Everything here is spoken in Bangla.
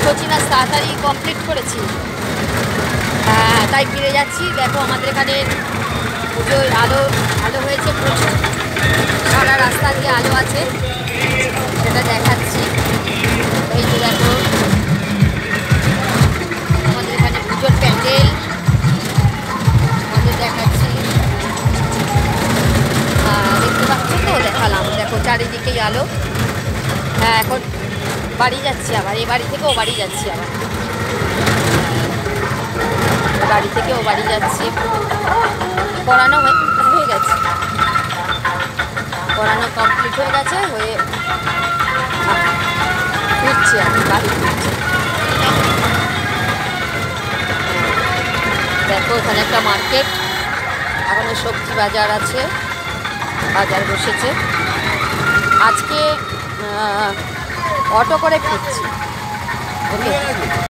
সচিনাস তাড়াতাড়ি কমপ্লিট করেছি। হ্যাঁ, তাই ফিরে যাচ্ছি। দেখো আমাদের এখানে পুজোয় আলো আলো হয়েছে প্রচুর, সারা রাস্তা দিয়ে আলো আছে, সেটা দেখাচ্ছি। এই যে দেখো আমাদের এখানে পুজোর প্যান্ডেল আমাদের দেখাচ্ছি। দেখতে পাচ্ছ তো, দেখালাম। দেখো চারিদিকেই আলো। হ্যাঁ, এখন বাড়ি যাচ্ছি আবার, এই বাড়ি থেকে ও বাড়ি যাচ্ছি আবার, বাড়ি থেকে ও বাড়ি যাচ্ছি। পড়ানো হয়ে গেছে, পড়ানো কমপ্লিট হয়ে গেছে, হয়ে ফিরছি, আমি বাড়ি ফিরছি। দেখো এখানে একটা মার্কেট, এখনো সবজি বাজার আছে, বাজার বসেছে। আজকে অটো করে ফিরছি। ওকে।